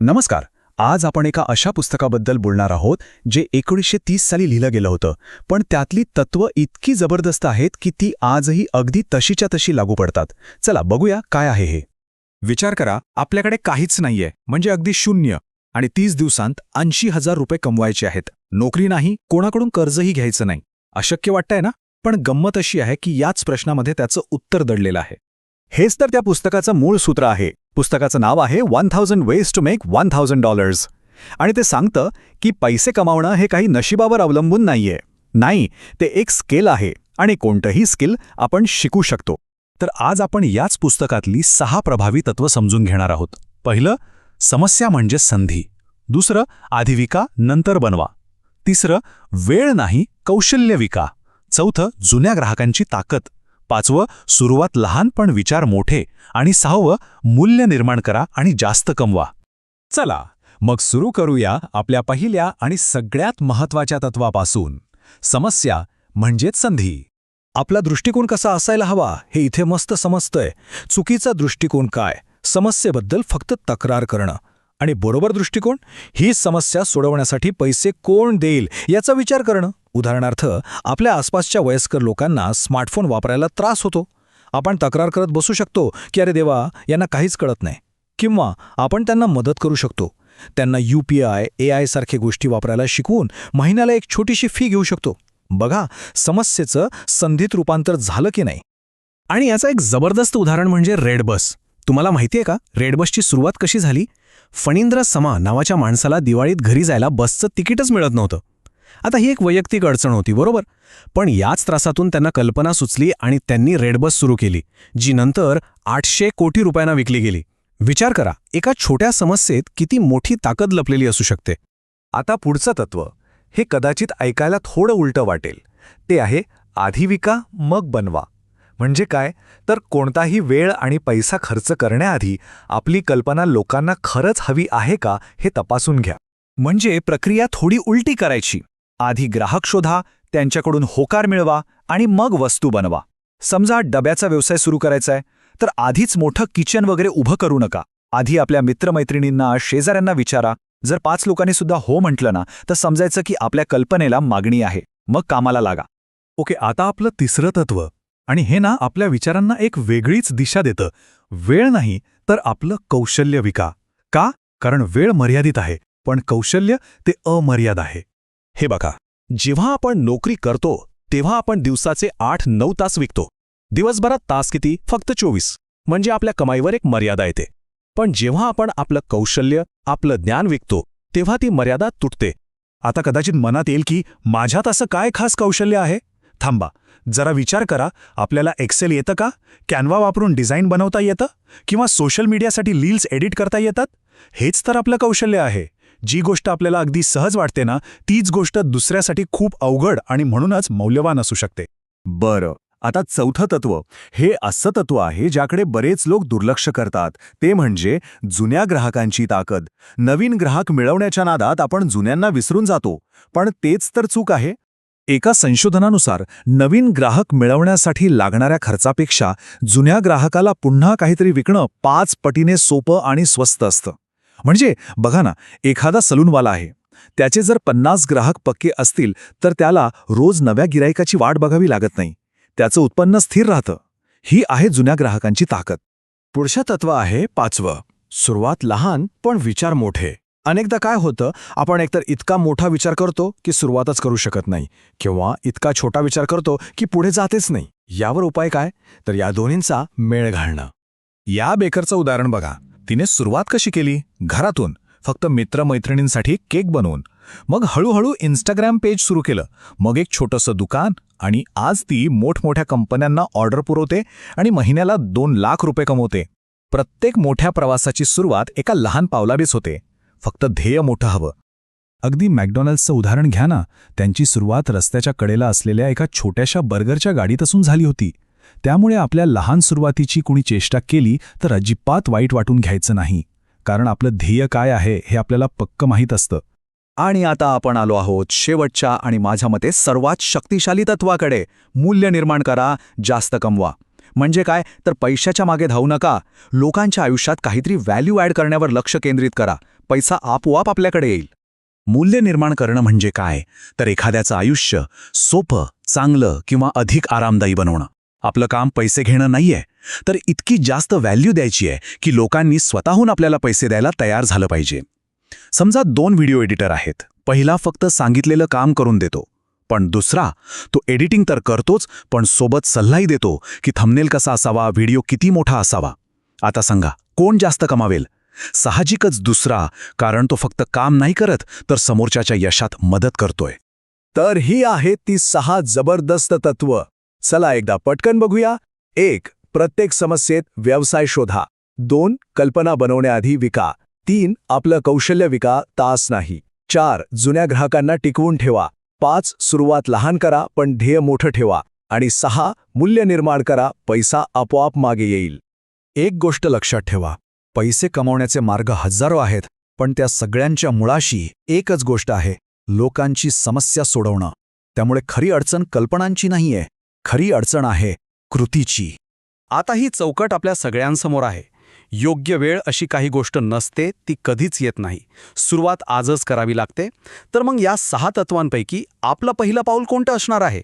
नमस्कार. आज आपण एका अशा पुस्तकाबद्दल बोलणार आहोत जे 1930 साली लिहिलं गेलं होतं, पण त्यातली तत्त्व इतकी जबरदस्त आहेत की ती आजही अगदी तशीच्या तशी लागू पडतात. चला बघूया काय आहे हे. विचार करा, आपल्याकडे काहीच नाहीये, म्हणजे अगदी शून्य, आणि 30 दिवसांत 80,000 रुपये कमवायचे आहेत. नोकरी नाही, कोणाकडून कर्जही घ्यायचं नाही. अशक्य वाटतंय ना? पण गंमत अशी आहे की याच प्रश्नामध्ये त्याचं उत्तर दडलेलं आहे. हेच तर त्या पुस्तकाचं मूळ सूत्र आहे. पुस्तकाचं नाव आहे 1000 Ways to Make $1000. आणि ते सांगतं की पैसे कमावणं हे काही नशिबावर अवलंबून नाहीये. नाही, ते एक स्किल आहे आणि कोणतंही स्किल आपण शिकू शकतो. तर आज आपण याच पुस्तकातली 6 प्रभावी तत्त्व समजून घेणार आहोत. पहिलं, समस्या म्हणजे संधी. दुसरं, आधी विका नंतर बनवा. तिसरं, वेळ नाही कौशल्य विका. चौथं, जुन्या ग्राहकांची ताकद. पाचवं, सुरुवात लहान पण विचार मोठे. आणि 6वं, मूल्य निर्माण करा आणि जास्त कमवा. चला मग सुरू करूया आपल्या पहिल्या आणि सगळ्यात महत्त्वाच्या तत्वापासून. समस्या म्हणजेच संधी. आपला दृष्टिकोन कसा असायला हवा हे इथे मस्त समजतंय. चुकीचा दृष्टिकोन काय? समस्येबद्दल फक्त तक्रार करणं. आणि बरोबर दृष्टिकोन ही समस्या सोडवण्यासाठी पैसे कोण देईल याचा विचार करणं. उदाहरणार्थ, आपल्या आसपासच्या वयस्कर लोकांना स्मार्टफोन वापरायला त्रास होतो. आपण तक्रार करत बसू शकतो की अरे देवा, यांना काहीच कळत नाही. किंवा आपण त्यांना मदत करू शकतो. त्यांना UPI, AI सारखे गोष्टी वापरायला शिकवून महिन्याला एक छोटीशी फी घेऊ शकतो. बघा, समस्येचं संधीत रूपांतर झालं की नाही. आणि याचं एक जबरदस्त उदाहरण म्हणजे रेड बस. तुम्हाला माहितीये का रेड बसची सुरुवात कशी झाली? फणींद्र समा नावाच्या माणसाला दिवाळीत घरी जायला बसचं तिकीटच मिळत नव्हतं. आता ही एक वैयक्तिक अडचण होती, बरोबर? पण याच त्रासातून त्यांना कल्पना सुचली आणि त्यांनी रेड बस सुरू केली, जी नंतर 800 कोटी रुपयांना विकली गेली. विचार करा, एका छोट्या समस्येत किती मोठी ताकद लपलेली असू शकते. आता पुढचं तत्त्व, हे कदाचित ऐकायला थोडं उलटं वाटेल. ते आहे आधी विका मग बनवा. म्हणजे काय? तर कोणताही वेळ आणि पैसा खर्च करण्याआधी आपली कल्पना लोकांना खरंच हवी आहे का हे तपासून घ्या. म्हणजे प्रक्रिया थोडी उलटी करायची. आधी ग्राहक शोधा, त्यांच्याकडून होकार मिळवा आणि मग वस्तू बनवा. समजा डब्याचा व्यवसाय सुरू करायचा आहे, तर आधीच मोठं किचन वगैरे उभं करू नका. आधी आपल्या मित्रमैत्रिणींना, शेजाऱ्यांना विचारा. जर 5 लोकांनी सुद्धा हो म्हटलं ना, तर समजायचं की आपल्या कल्पनेला मागणी आहे. मग कामाला लागा. ओके, आता आपलं तिसरं तत्त्व, आणि हे ना आपल्या विचारांना एक वेगळीच दिशा देतं. वेळ नाही तर आपलं कौशल्य विका. का? कारण वेळ मर्यादित आहे, पण कौशल्य ते अमर्याद आहे. हे बघा, जेव्हा आपण नोकरी करतो तेव्हा आपण दिवसाचे 8-9 तास विकतो. दिवसभरात तास किती? फक्त 24. म्हणजे आपल्या कमाईवर एक मर्यादा येते. पण जेव्हा आपण आपलं कौशल्य, आपलं ज्ञान विकतो तेव्हा ती मर्यादा तुटते. आता कदाचित मनात येईल की माझ्यात असं काय खास कौशल्य आहे? थांबा, जरा विचार करा. आपल्याला एक्सेल येतं का? कॅनवा वापरून डिझाईन बनवता येतं? किंवा सोशल मीडियासाठी रील्स एडिट करता येतात? हेच तर आपलं कौशल्य आहे. जी गोष्ट आपल्याला अगदी सहज वाटते ना, तीच गोष्ट दुसऱ्यासाठी खूप अवघड आणि म्हणूनच मौल्यवान असू शकते. बरं, आता चौथं तत्त्व, हे असं तत्त्व आहे ज्याकडे बरेच लोक दुर्लक्ष करतात. ते म्हणजे जुन्या ग्राहकांची ताकद. नवीन ग्राहक मिळवण्याच्या नादात आपण जुन्यांना विसरून जातो. पण तेच तर चूक आहे. एका संशोधनानुसार नवीन ग्राहक मिळवण्यासाठी लागणाऱ्या खर्चापेक्षा जुन्या ग्राहकाला पुन्हा काहीतरी विकणं 5 पटीने सोपं आणि स्वस्त असतं. म्हणजे बघा ना, एखादा सलूनवाला आहे, त्याचे जर 50 ग्राहक पक्के असतील तर त्याला रोज नव्या गिराईकाची वाट बघावी लागत नाही. त्याचं उत्पन्न स्थिर राहतं. ही आहे जुन्या ग्राहकांची ताकद. पुढचं तत्त्व आहे 5वं, सुरुवात लहान पण विचार मोठे. अनेकदा काय होतं, आपण एकतर इतका मोठा विचार करतो की सुरुवातच करू शकत नाही, किंवा इतका छोटा विचार करतो की पुढे जातेच नाही. यावर उपाय काय? तर या दोन्हींचा मेळ घालणं. या बेकरचं उदाहरण बघा. तिने सुरुवात कशी केली? घरातून, फक्त मित्रमैत्रिणींसाठी केक बनवून. मग हळूहळू इंस्टाग्राम पेज सुरू केलं. मग एक छोटंसं दुकान, आणि आज ती मोठमोठ्या कंपन्यांना ऑर्डर पुरवते आणि महिन्याला 2 लाख रुपये कमवते. प्रत्येक मोठ्या प्रवासाची सुरुवात एका लहान पावलानेच होते. फक्त ध्येय मोठं हवं. अगदी मॅकडॉनल्ड्सचं उदाहरण घ्या ना. त्यांची सुरुवात रस्त्याच्या कडेला असलेल्या एका छोट्याशा बर्गरच्या गाडीतून झाली होती. त्यामुळे आपल्या लहान सुरुवातीची कुणी चेष्टा केली तर अजिबात वाईट वाटून घ्यायचं नाही. कारण आपलं ध्येय काय आहे हे आपल्याला पक्क माहीत असतं. आणि आता आपण आलो आहोत शेवटच्या आणि माझ्या मते सर्वात शक्तिशाली तत्वाकडे. मूल्य निर्माण करा, जास्त कमवा. म्हणजे काय? तर पैशाच्या मागे धावू नका. लोकांच्या आयुष्यात काहीतरी व्हॅल्यू ॲड करण्यावर लक्ष केंद्रित करा. पैसा आपोआप आपल्याकडे येईल. मूल्य निर्माण करणं म्हणजे काय, तर एखाद्याचं आयुष्य सोपं, चांगलं किंवा अधिक आरामदायी बनवणं. आपलं काम पैसे घेणं नाहीये, तर इतकी जास्त व्हॅल्यू द्यायची आहे की लोकांनी स्वतःहून आपल्याला पैसे द्यायला तयार झालं पाहिजे. समजा 2 व्हिडिओ एडिटर आहेत. पहिला फक्त सांगितलेलं काम करून देतो, पण दुसरा तो एडिटिंग तर करतोच, पण सोबत सल्लाही देतो की थंबनेल कसा असावा, व्हिडिओ किती मोठा असावा. आता सांगा, कोण जास्त कमावेल? साहजिकच दुसरा, कारण तो फक्त काम नाही करत, तर समोरच्याच्या यशात मदत करतोय. तर ही आहेत ती 6 जबरदस्त तत्व. चला एकदा पटकन बघूया. 1. प्रत्येक समस्येत व्यवसाय शोधा. 2. कल्पना बनवण्याआधी विका. 3. आपलं कौशल्य विका, तास नाही. 4. जुन्या ग्राहकांना टिकवून ठेवा. 5. सुरुवात लहान करा पण ध्येय मोठं ठेवा. आणि 6. मूल्य निर्माण करा, पैसा आपोआप मागे येईल. एक गोष्ट लक्षात ठेवा, पैसे कमावण्याचे मार्ग हजारो आहेत, पण त्या सगळ्यांच्या मुळाशी एकच गोष्ट आहे, लोकांची समस्या सोडवणं. त्यामुळे खरी अडचण कल्पनांची नाहीये, खरी अडचण आहे कृतीची. आता ही चौकट आपल्या सगळ्यांसमोर आहे. योग्य वेळ अशी काही गोष्ट नसते, ती कधीच येत नाही. सुरुवात आजच करावी लागते. तर मग या 6 तत्वांपैकी आपलं पहिलं पाऊल कोणतं असणार आहे?